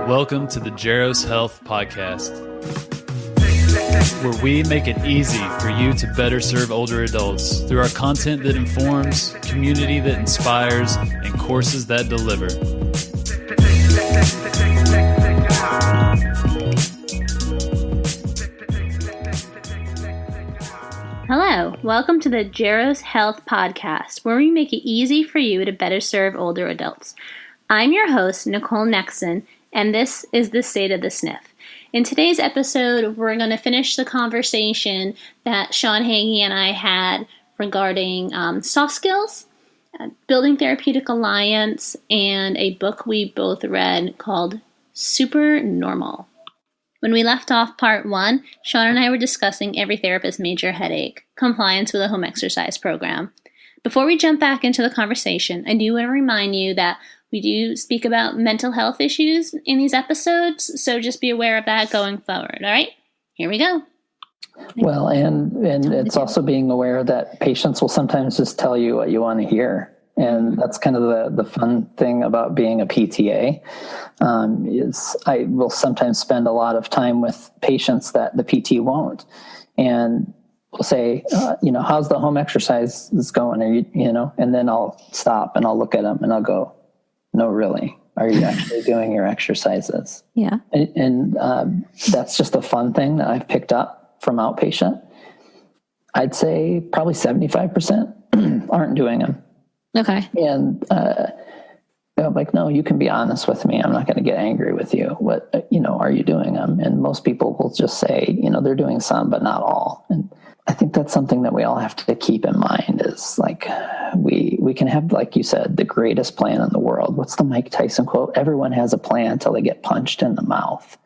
Welcome to the Jaros Health Podcast, where we make it easy for you to better serve older adults through our content that informs, community that inspires, and courses that deliver. Hello, welcome to the Jaros Health Podcast, where we make it easy for you to better serve older adults. I'm your host, Nicole Nexon, and this is the State of the Sniff. In today's episode, we're going to finish the conversation that Sean Hagee and I had regarding soft skills, building therapeutic alliance, and a book we both read called Supernormal. When we left off part 1, Sean and I were discussing every therapist's major headache, compliance with a home exercise program. Before we jump back into the conversation, I do want to remind you that we do speak about mental health issues in these episodes, so just be aware of that going forward. All right, here we go. Well, and it's also being aware that patients will sometimes just tell you what you want to hear. And that's kind of the fun thing about being a PTA, is I will sometimes spend a lot of time with patients that the PT won't. And we'll say, how's the home exercise going? Are you, and then I'll stop and I'll look at them and I'll go, no, really, are you actually doing your exercises? Yeah. And that's just a fun thing that I've picked up from outpatient. I'd say probably 75% aren't doing them. Okay. And I'm like, no, you can be honest with me. I'm not going to get angry with you. What, are you doing them? And most people will just say, they're doing some, but not all. And I think that's something that we all have to keep in mind is like, we can have, like you said, the greatest plan in the world. What's the Mike Tyson quote? Everyone has a plan till they get punched in the mouth.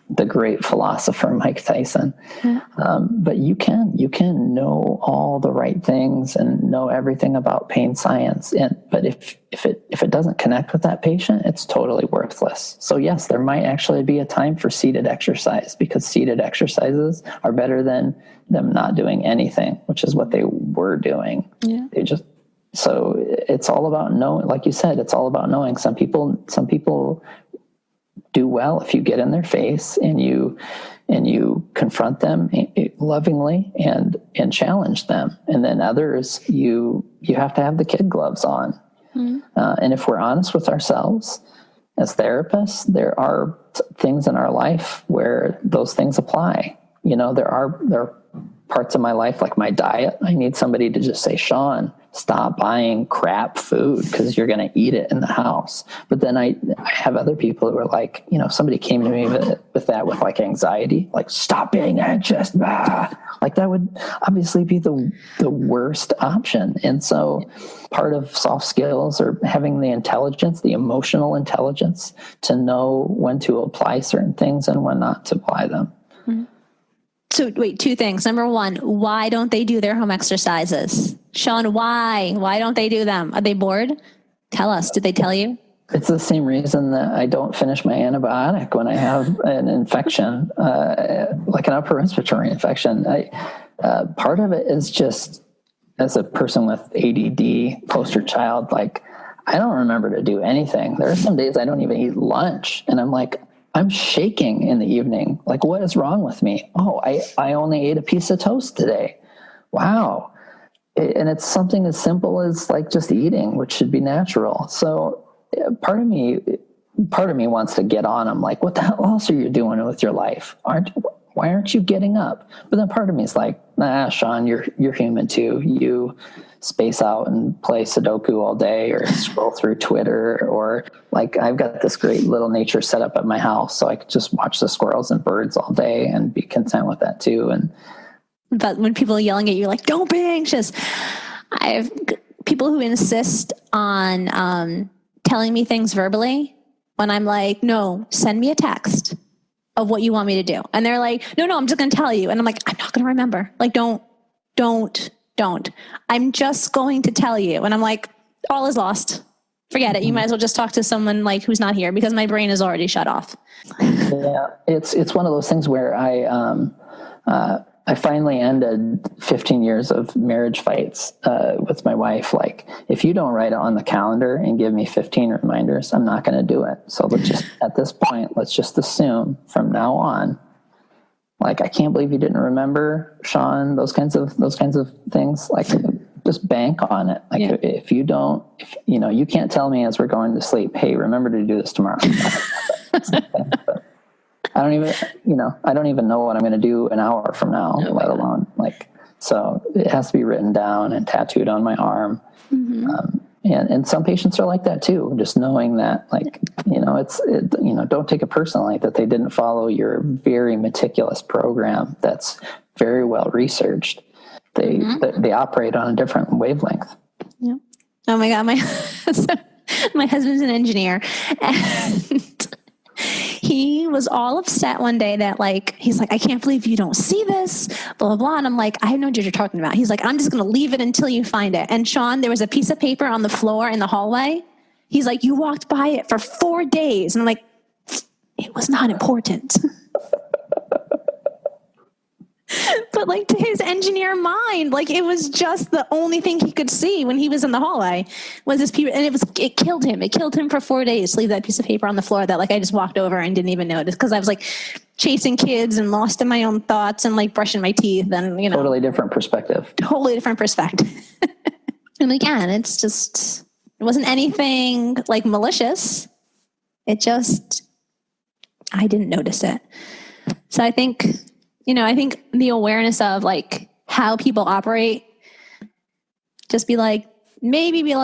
The great philosopher, Mike Tyson. Yeah. But you can know all the right things and know everything about pain science. But if it doesn't connect with that patient, it's totally worthless. So yes, there might actually be a time for seated exercise, because seated exercises are better than them not doing anything, which is what they were doing. Yeah. So it's all about knowing, like you said, it's all about knowing. Some people do well if you get in their face and you confront them lovingly and challenge them. And then others, you have to have the kid gloves on. Mm-hmm. And if we're honest with ourselves as therapists, there are things in our life where those things apply. There are parts of my life, like my diet. I need somebody to just say, Sean, stop buying crap food because you're going to eat it in the house. But then I have other people who are like, somebody came to me with like anxiety, like stop being anxious. Bah! Like that would obviously be the worst option. And so part of soft skills or having the intelligence, the emotional intelligence to know when to apply certain things and when not to apply them. Mm-hmm. So wait, 2 things. Number 1, why don't they do their home exercises? Sean, why? Why don't they do them? Are they bored? Tell us. Did they tell you? It's the same reason that I don't finish my antibiotic when I have an infection, like an upper respiratory infection. Part of it is just, as a person with ADD, poster child, like I don't remember to do anything. There are some days I don't even eat lunch, and I'm like, I'm shaking in the evening. Like, what is wrong with me? Oh, I only ate a piece of toast today. Wow. And it's something as simple as like just eating, which should be natural. So part of me wants to get on. I'm like, what the hell else are you doing with your life? Why aren't you getting up? But then part of me is like, nah, Sean, you're human too. You space out and play Sudoku all day or scroll through Twitter, or like I've got this great little nature setup at my house, so I could just watch the squirrels and birds all day and be content with that too. But when people are yelling at you, like, don't be anxious. I have people who insist on telling me things verbally when I'm like, no, send me a text of what you want me to do. And they're like, no, I'm just going to tell you. And I'm like, I'm not going to remember. Like, don't. I'm just going to tell you. And I'm like, all is lost. Forget it. You might as well just talk to someone like who's not here, because my brain is already shut off. Yeah. It's one of those things where I finally ended 15 years of marriage fights with my wife. Like, if you don't write it on the calendar and give me 15 reminders, I'm not going to do it. So let's just, at this point, let's just assume from now on, like, I can't believe you didn't remember, Sean, those kinds of things. Like, just bank on it. Like, if you don't, you can't tell me as we're going to sleep, hey, remember to do this tomorrow. I don't even know what I'm going to do an hour from now, let alone so it has to be written down and tattooed on my arm. Mm-hmm. And some patients are like that too. Just knowing that, don't take it personally that they didn't follow your very meticulous program that's very well researched. They operate on a different wavelength. Yeah. Oh my God. My husband's an engineer, and he was all upset one day that he's like, I can't believe you don't see this, blah, blah, blah. And I'm like, I have no idea what you're talking about. He's like, I'm just going to leave it until you find it. And Sean, there was a piece of paper on the floor in the hallway. He's like, you walked by it for 4 days. And I'm like, it was not important. But to his engineer mind, it was just the only thing he could see when he was in the hallway was this piece, and it killed him. It killed him for 4 days to leave that piece of paper on the floor that I just walked over and didn't even notice because I was chasing kids and lost in my own thoughts and brushing my teeth and Totally different perspective. And again, it wasn't anything malicious. It just, I didn't notice it. So I think the awareness of how people operate, just maybe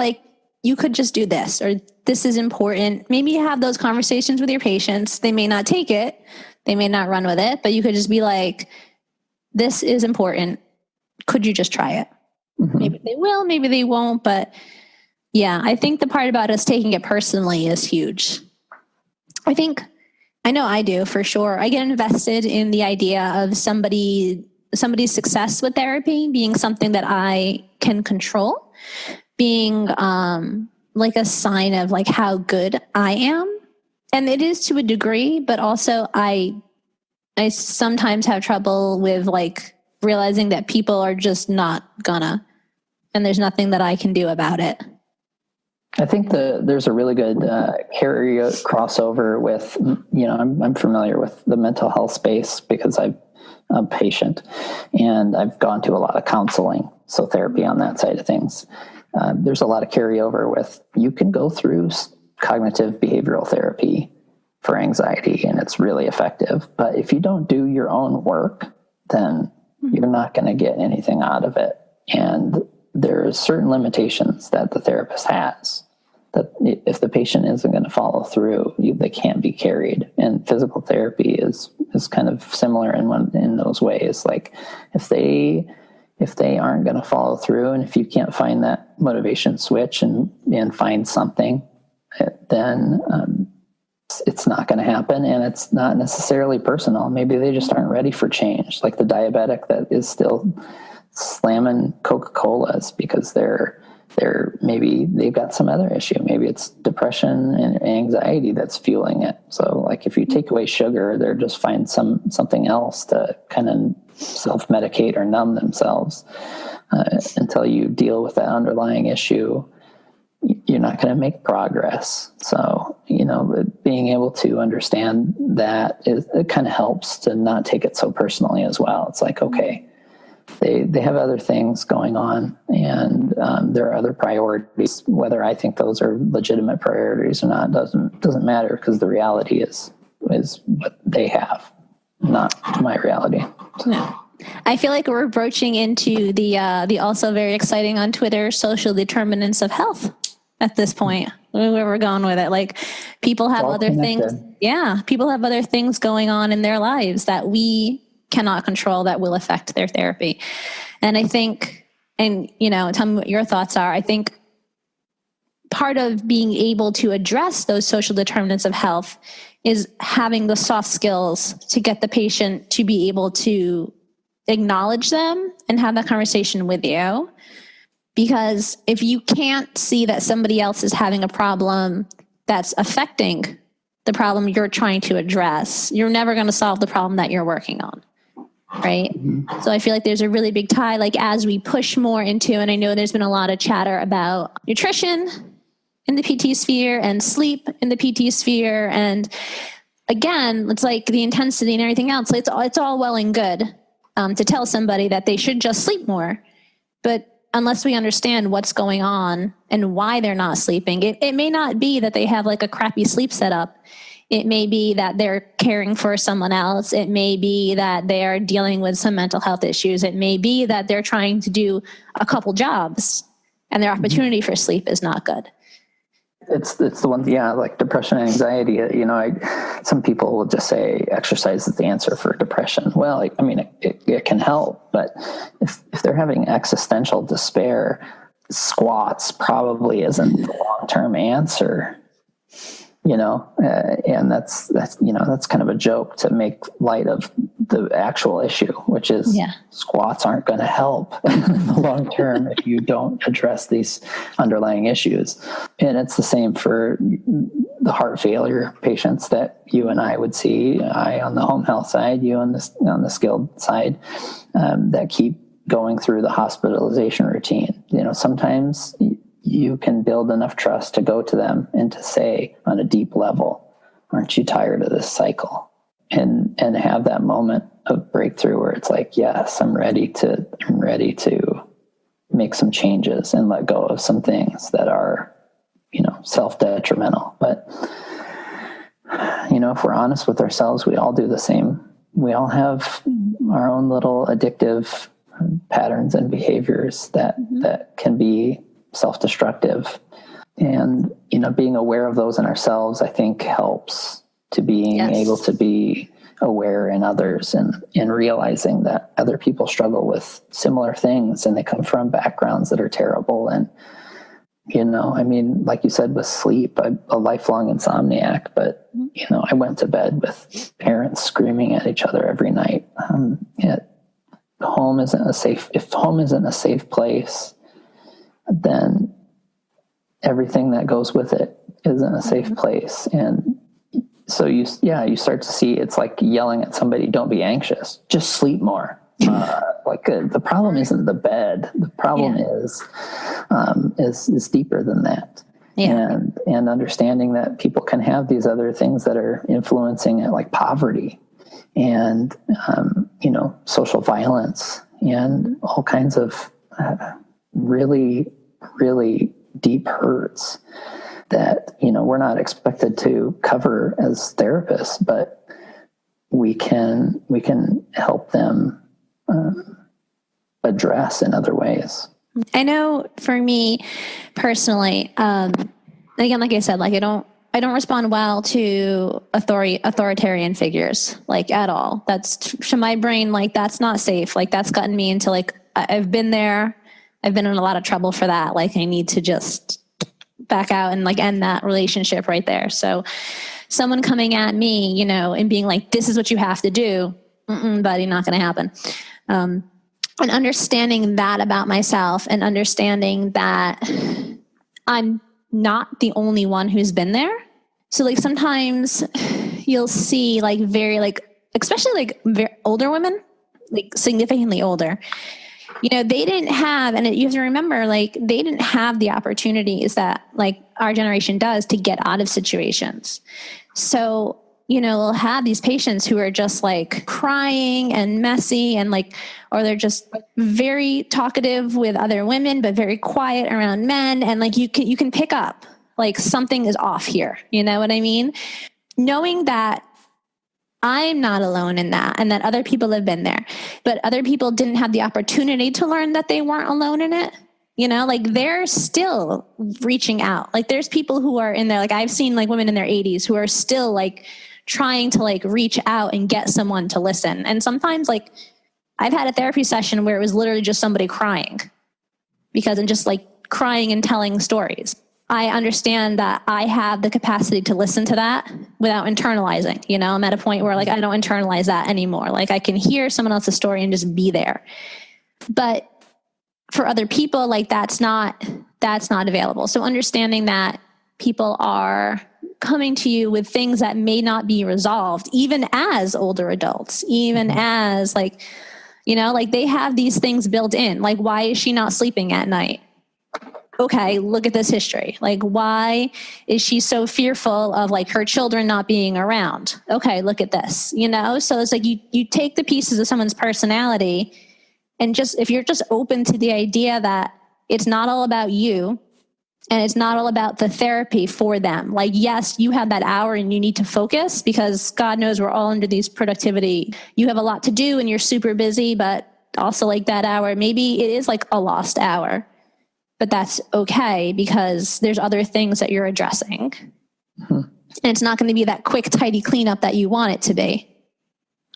you could just do this, or this is important. Maybe you have those conversations with your patients. They may not take it. They may not run with it, but you could just be like, this is important. Could you just try it? Mm-hmm. Maybe they will, maybe they won't. But yeah, I think the part about us taking it personally is huge. I know I do, for sure. I get invested in the idea of somebody's success with therapy being something that I can control, being a sign of how good I am. And it is to a degree, but also I sometimes have trouble with realizing that people are just not gonna, and there's nothing that I can do about it. I think there's a really good crossover with, I'm familiar with the mental health space because I'm a patient and I've gone to a lot of counseling, so therapy on that side of things. There's a lot of carryover with, you can go through cognitive behavioral therapy for anxiety and it's really effective. But if you don't do your own work, then you're not going to get anything out of it. And there's certain limitations that the therapist has that if the patient isn't going to follow through, they can't be carried. And physical therapy is kind of similar in those ways. If they aren't going to follow through, and if you can't find that motivation switch and find something, then it's not going to happen. And it's not necessarily personal. Maybe they just aren't ready for change. Like the diabetic that is still slamming Coca-Colas because maybe they've got some other issue. Maybe it's depression and anxiety that's fueling it. So if you take away sugar, they're just find something else to kind of self-medicate or numb themselves until you deal with that underlying issue. You're not going to make progress. So, being able to understand that it kind of helps to not take it so personally as well. It's okay, they have other things going on and there are other priorities. Whether I think those are legitimate priorities or not doesn't matter, because the reality is what they have, not my reality. No. I feel like we're broaching into the also very exciting on Twitter social determinants of health at this point, where we're going with it. People have other things. Yeah. People have other things going on in their lives that we cannot control that will affect their therapy. And I think, and tell me what your thoughts are. I think part of being able to address those social determinants of health is having the soft skills to get the patient to be able to acknowledge them and have that conversation with you. Because if you can't see that somebody else is having a problem that's affecting the problem you're trying to address, you're never going to solve the problem that you're working on. right? So I feel like there's a really big tie, like as we push more into, and I know there's been a lot of chatter about nutrition in the PT sphere and sleep in the PT sphere. And again, it's like the intensity and everything else. It's all well and good to tell somebody that they should just sleep more. But unless we understand what's going on and why they're not sleeping, it may not be that they have like a crappy sleep setup. It may be that they're caring for someone else. It may be that they are dealing with some mental health issues. It may be that they're trying to do a couple jobs and their opportunity for sleep is not good. It's the one, like depression and anxiety. Some people will just say exercise is the answer for depression. Well, it can help, but if they're having existential despair, squats probably isn't the long-term answer. And that's kind of a joke to make light of the actual issue, which is squats aren't going to help in the long term if you don't address these underlying issues. And it's the same for the heart failure patients that you and I would see, I on the home health side, you on the skilled side, that keep going through the hospitalization routine. Sometimes you can build enough trust to go to them and to say on a deep level, aren't you tired of this cycle? And have that moment of breakthrough where it's like, yes, I'm ready to make some changes and let go of some things that are, self-detrimental. But, if we're honest with ourselves, we all do the same. We all have our own little addictive patterns and behaviors that can be self-destructive, and being aware of those in ourselves, I think, helps to being able to be aware in others and realizing that other people struggle with similar things and they come from backgrounds that are terrible. And like you said, with sleep, I'm a lifelong insomniac, but I went to bed with parents screaming at each other every night. If home isn't a safe place, then everything that goes with it isn't a safe place. And so you start to see, it's like yelling at somebody, don't be anxious, just sleep more. The problem isn't the bed. The problem is deeper than that. Yeah. And understanding that people can have these other things that are influencing it, like poverty and, social violence and all kinds of really, really deep hurts that, we're not expected to cover as therapists, but we can help them address in other ways. I know for me personally, again, like I said, I don't respond well to authoritarian figures, at all. That's to my brain, that's not safe. That's gotten me into I've been there. I've been in a lot of trouble for that. I need to just back out and end that relationship right there. So someone coming at me, and being like, this is what you have to do. Buddy, not going to happen. And understanding that about myself and understanding that I'm not the only one who's been there. So sometimes you'll see especially very older women, significantly older, they didn't have, and you have to remember, they didn't have the opportunities that our generation does to get out of situations. So, we'll have these patients who are just crying and messy and or they're just very talkative with other women, but very quiet around men. And you can pick up something is off here. You know what I mean? Knowing that I'm not alone in that and that other people have been there, but other people didn't have the opportunity to learn that they weren't alone in it. They're still reaching out. There's people who are in there. I've seen women in their 80s who are still trying to reach out and get someone to listen. And sometimes I've had a therapy session where it was literally just somebody crying because I'm just crying and telling stories. I understand that I have the capacity to listen to that without internalizing. I'm at a point where I don't internalize that anymore. I can hear someone else's story and just be there. But for other people, that's not available. So understanding that people are coming to you with things that may not be resolved, even as older adults, even as like, you know, like they have these things built in. Like, why is she not sleeping at night? Okay, look at this history. Like, why is she so fearful of like her children not being around? Okay, look at this, you know? So it's like you take the pieces of someone's personality, and just, if you're just open to the idea that it's not all about you and it's not all about the therapy for them. Like, yes, you have that hour and you need to focus because God knows we're all under these productivity. You have a lot to do and you're super busy, but also like that hour, maybe it is like a lost hour. But that's okay because there's other things that you're addressing. And it's not going to be that quick, tidy cleanup that you want it to be,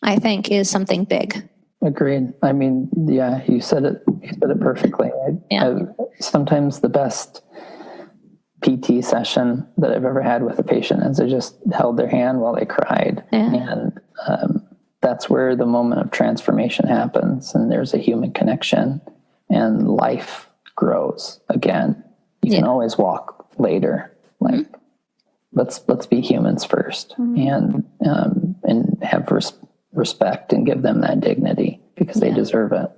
I think, is something big. Agreed. I mean, yeah, you said it perfectly. Sometimes the best PT session that I've ever had with a patient is I just held their hand while they cried. And that's where the moment of transformation happens. And there's a human connection and life grows again. You can always walk later. Like, let's be humans first, and have respect and give them that dignity because they deserve it.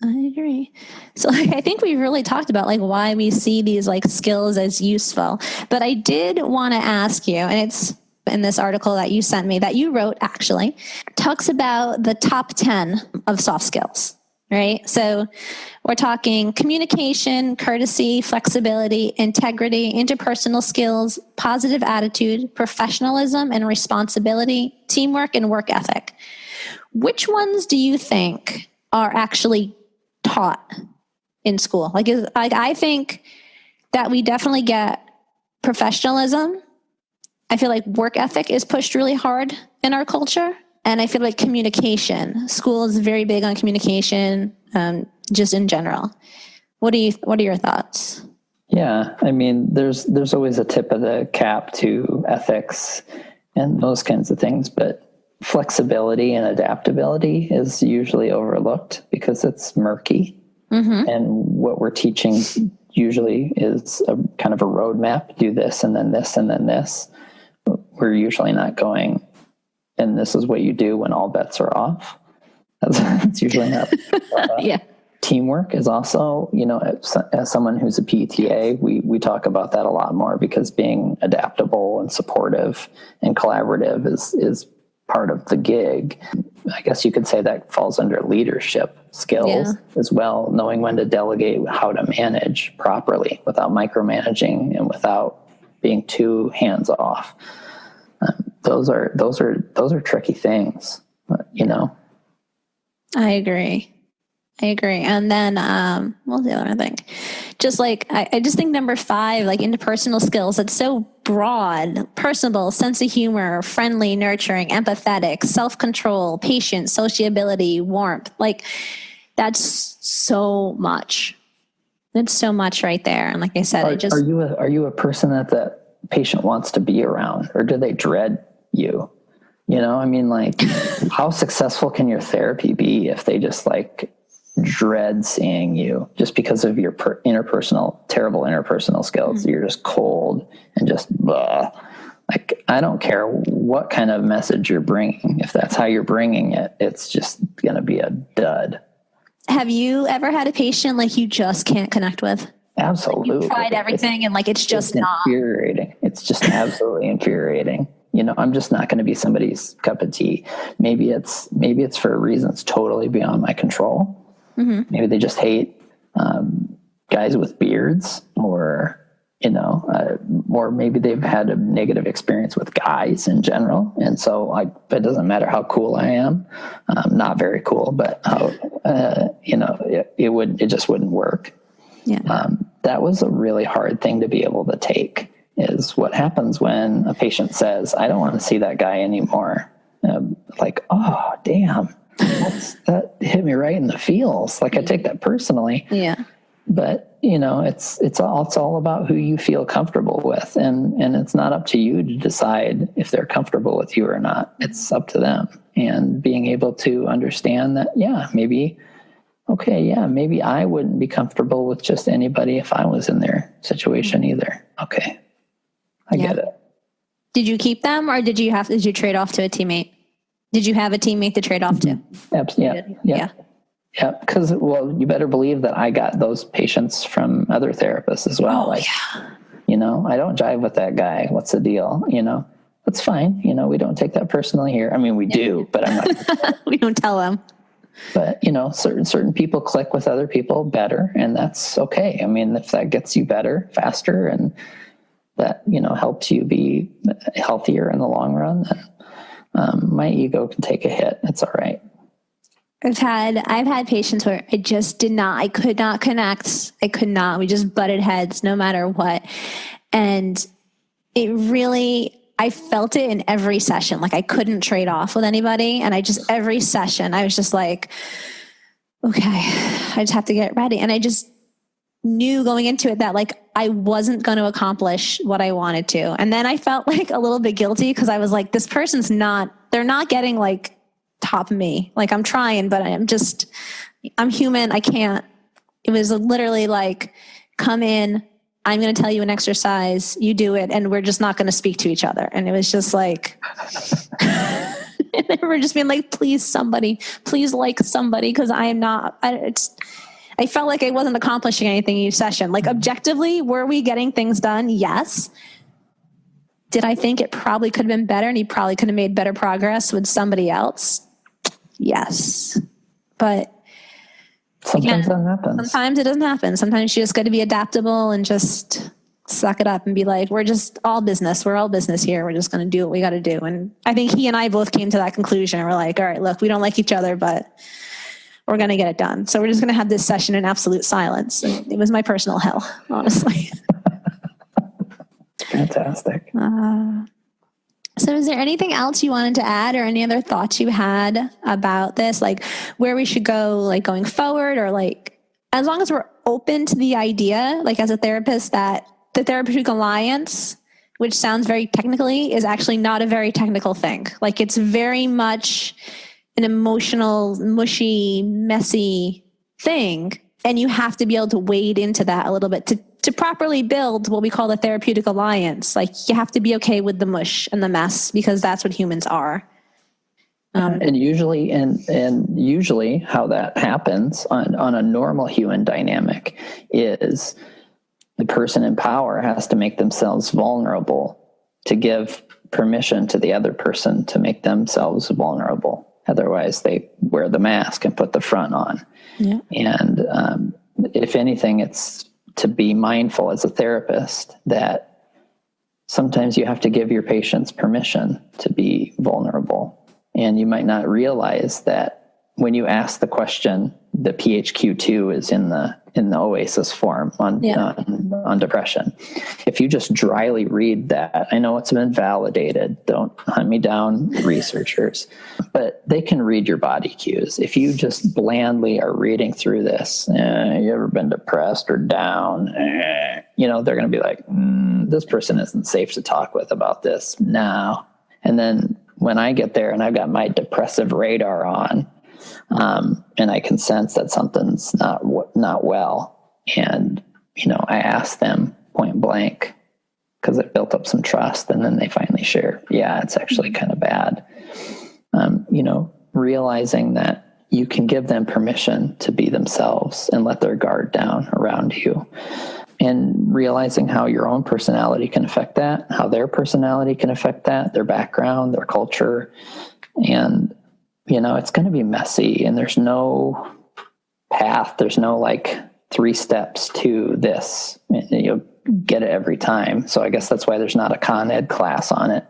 I agree. So I think we've really talked about like why we see these like skills as useful, but I did want to ask you, and it's in this article that you sent me that you wrote, actually talks about the top 10 of soft skills. Right. So we're talking communication, courtesy, flexibility, integrity, interpersonal skills, positive attitude, professionalism and responsibility, teamwork, and work ethic. Which ones do you think are actually taught in school? Like I think that we definitely get professionalism. I feel like work ethic is pushed really hard in our culture. And I feel like communication, school is very big on communication, just in general. What are your thoughts? Yeah. I mean, there's always a tip of the cap to ethics and those kinds of things, but flexibility and adaptability is usually overlooked because it's murky. And what we're teaching usually is a kind of a roadmap, do this and then this and then this. We're usually not going, and this is what you do when all bets are off. That's usually not. Teamwork is also, you know, as someone who's a PTA, we talk about that a lot more because being adaptable and supportive and collaborative is part of the gig. I guess you could say that falls under leadership skills as well, knowing when to delegate, how to manage properly without micromanaging and without being too hands off. Those are tricky things, you know. I agree. And then, what's the other thing? Just like, I just think number 5, like interpersonal skills, it's so broad: personable, sense of humor, friendly, nurturing, empathetic, self-control, patience, sociability, warmth. Like, that's so much. It's so much right there. And like I said, are you a person that patient wants to be around, or do they dread you? You know, I mean, like, how successful can your therapy be if they just like dread seeing you just because of your terrible interpersonal skills? You're just cold and just blah. Like, I don't care what kind of message you're bringing. If that's how you're bringing it, it's just going to be a dud. Have you ever had a patient like you just can't connect with? Absolutely. You've tried everything and like it's just not. Infuriating. It's just absolutely infuriating. You know, I'm just not going to be somebody's cup of tea. Maybe it's for reasons totally beyond my control. Maybe they just hate guys with beards, or you know, or maybe they've had a negative experience with guys in general, and so it doesn't matter how cool I am. Not very cool, but how you know, it just wouldn't work. Yeah. That was a really hard thing to be able to take. Is what happens when a patient says, I don't want to see that guy anymore. Like, oh, damn, that hit me right in the feels. Like, I take that personally. Yeah. But, you know, it's all about who you feel comfortable with. And it's not up to you to decide if they're comfortable with you or not. It's up to them. And being able to understand that, maybe I wouldn't be comfortable with just anybody if I was in their situation either. Okay. I get it. Did you keep them, or did you trade off to a teammate? Did you have a teammate to trade off to? Absolutely. Yeah. Because, well, you better believe that I got those patients from other therapists as well. I don't jive with that guy. What's the deal? That's fine. We don't take that personally here. I mean, we do, but I'm not. We don't tell them. But, certain people click with other people better, and that's okay. I mean, if that gets you better, faster, and that, helps you be healthier in the long run, then my ego can take a hit. It's all right. I've had patients where I could not connect. We just butted heads no matter what. And I felt it in every session. Like, I couldn't trade off with anybody. And every session, I was just like, okay, I just have to get ready. And I just knew going into it that, like, I wasn't going to accomplish what I wanted to. And then I felt like a little bit guilty, because I was like, this person's they're not getting like top me. Like, I'm trying, but I'm human. I can't. It was literally like, come in, I'm going to tell you an exercise, you do it, and we're just not going to speak to each other. And it was just like, and they were just being like, please like somebody, because I am not, I felt like I wasn't accomplishing anything each session. Like, objectively, were we getting things done? Yes. Did I think it probably could have been better, and he probably could have made better progress with somebody else? Yes. But sometimes that happens. Sometimes it doesn't happen. Sometimes you just got to be adaptable and just suck it up and be like, we're just all business. We're all business here. We're just going to do what we got to do. And I think he and I both came to that conclusion. We're like, all right, look, we don't like each other, but we're going to get it done. So we're just going to have this session in absolute silence. And it was my personal hell, honestly. Fantastic. So is there anything else you wanted to add, or any other thoughts you had about this, like where we should go, like going forward, or like, as long as we're open to the idea, like as a therapist, that the therapeutic alliance, which sounds very technically, is actually not a very technical thing. Like, it's very much an emotional, mushy, messy thing. And you have to be able to wade into that a little bit to properly build what we call the therapeutic alliance. Like, you have to be okay with the mush and the mess, because that's what humans are. And usually how that happens on a normal human dynamic is the person in power has to make themselves vulnerable to give permission to the other person to make themselves vulnerable. Otherwise, they wear the mask and put the front on. Yeah. And if anything, it's to be mindful as a therapist that sometimes you have to give your patients permission to be vulnerable. And you might not realize that when you ask the question, the PHQ-2 is in the OASIS form on depression. If you just dryly read that, I know it's been validated. Don't hunt me down, researchers, but they can read your body cues. If you just blandly are reading through this, you ever been depressed or down? They're going to be like, this person isn't safe to talk with about this now. And then when I get there and I've got my depressive radar on, and I can sense that something's not well. And, I ask them point blank, because it built up some trust, and then they finally share, yeah, it's actually kind of bad. Realizing that you can give them permission to be themselves and let their guard down around you, and realizing how your own personality can affect that, how their personality can affect that, their background, their culture. And it's going to be messy, and there's no path. There's no like 3 steps to this. You'll get it every time. So I guess that's why there's not a Con Ed class on it,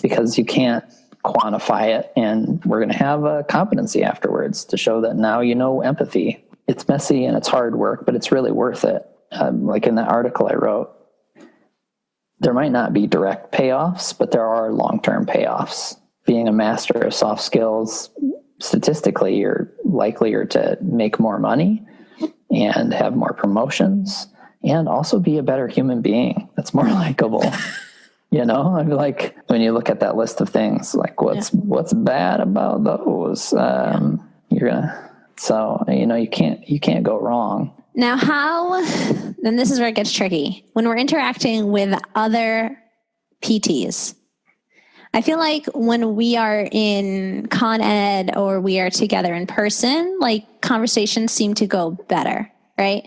because you can't quantify it. And we're going to have a competency afterwards to show that now empathy. It's messy and it's hard work, but it's really worth it. Like in that article I wrote, there might not be direct payoffs, but there are long-term payoffs. Being a master of soft skills, statistically, you're likelier to make more money and have more promotions, and also be a better human being that's more likable. I'm like, when you look at that list of things, like what's bad about those? You can't go wrong. Now, and this is where it gets tricky, when we're interacting with other PTs, I feel like when we are in Con Ed or we are together in person, like conversations seem to go better, right?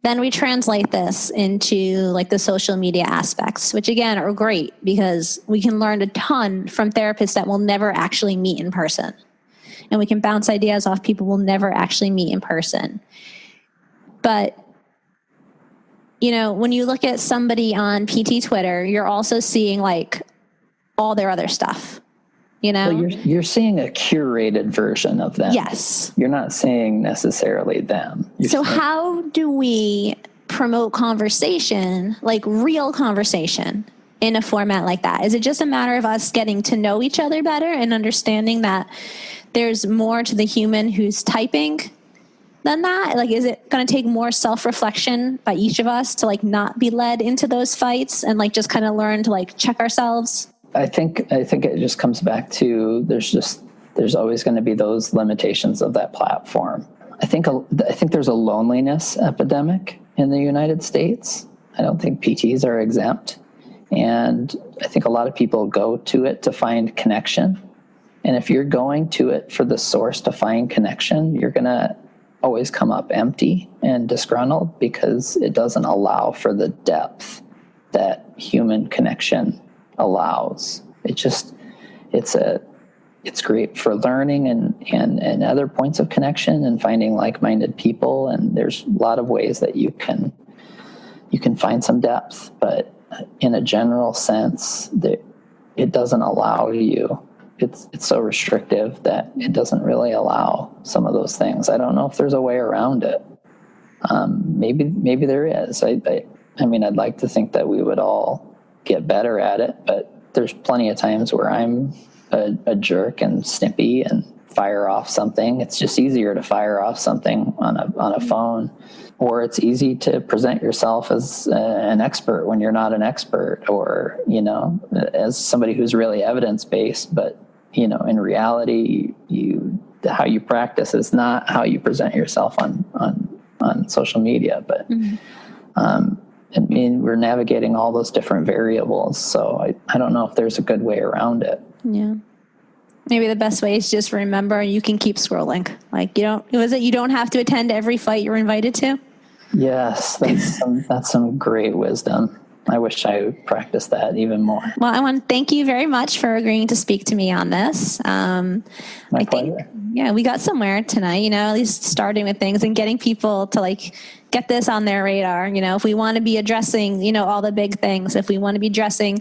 Then we translate this into like the social media aspects, which again are great because we can learn a ton from therapists that will never actually meet in person. And we can bounce ideas off people we'll never actually meet in person. But, you know, when you look at somebody on PT Twitter, you're also seeing like all their other stuff, you know? Well, you're seeing a curated version of them. Yes. You're not seeing necessarily them. So how do we promote conversation, like real conversation, in a format like that? Is it just a matter of us getting to know each other better and understanding that there's more to the human who's typing than that? Like, is it going to take more self-reflection by each of us to like not be led into those fights and like just kind of learn to like check ourselves? I think it just comes back to there's always going to be those limitations of that platform. I think there's a loneliness epidemic in the United States. I don't think PTs are exempt. And I think a lot of people go to it to find connection. And if you're going to it for the source to find connection, you're going to always come up empty and disgruntled because it doesn't allow for the depth that human connection allows. It's great for learning and other points of connection and finding like-minded people. And there's a lot of ways that you can find some depth, but in a general sense, it doesn't allow you. It's so restrictive that it doesn't really allow some of those things. I don't know if there's a way around it. Maybe there is. I mean, I'd like to think that we would all get better at it, but there's plenty of times where I'm a jerk and snippy and fire off something. It's just easier to fire off something on a phone, or it's easy to present yourself as an expert when you're not an expert, or, you know, as somebody who's really evidence-based, but, you know, in reality, how you practice is not how you present yourself on social media. But, I mean, we're navigating all those different variables. So I don't know if there's a good way around it. Yeah. Maybe the best way is just remember you can keep scrolling. Like you don't have to attend every fight you're invited to. Yes. That's some great wisdom. I wish I would practice that even more. Well, I want to thank you very much for agreeing to speak to me on this. My pleasure. We got somewhere tonight, you know, at least starting with things and getting people to like get this on their radar. You know, if we want to be addressing, you know, all the big things, if we want to be addressing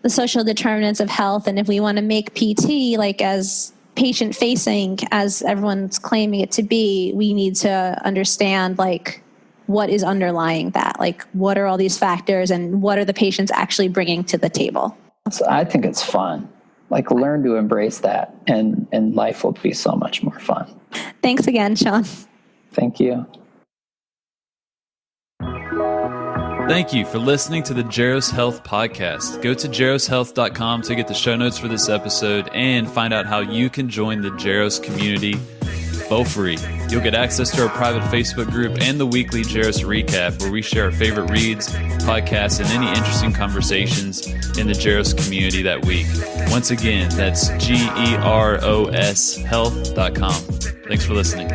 the social determinants of health, and if we want to make PT like as patient facing as everyone's claiming it to be, we need to understand like what is underlying that, like what are all these factors and what are the patients actually bringing to the table. So I think it's fun. Like learn to embrace that and life will be so much more fun. Thanks again, Sean. Thank you. Thank you for listening to the Jaros Health Podcast. Go to jaroshealth.com to get the show notes for this episode and find out how you can join the Jaros community for free. You'll get access to our private Facebook group and the weekly Jaros Recap, where we share our favorite reads, podcasts, and any interesting conversations in the Jaros community that week. Once again, that's GEROS health.com. Thanks for listening.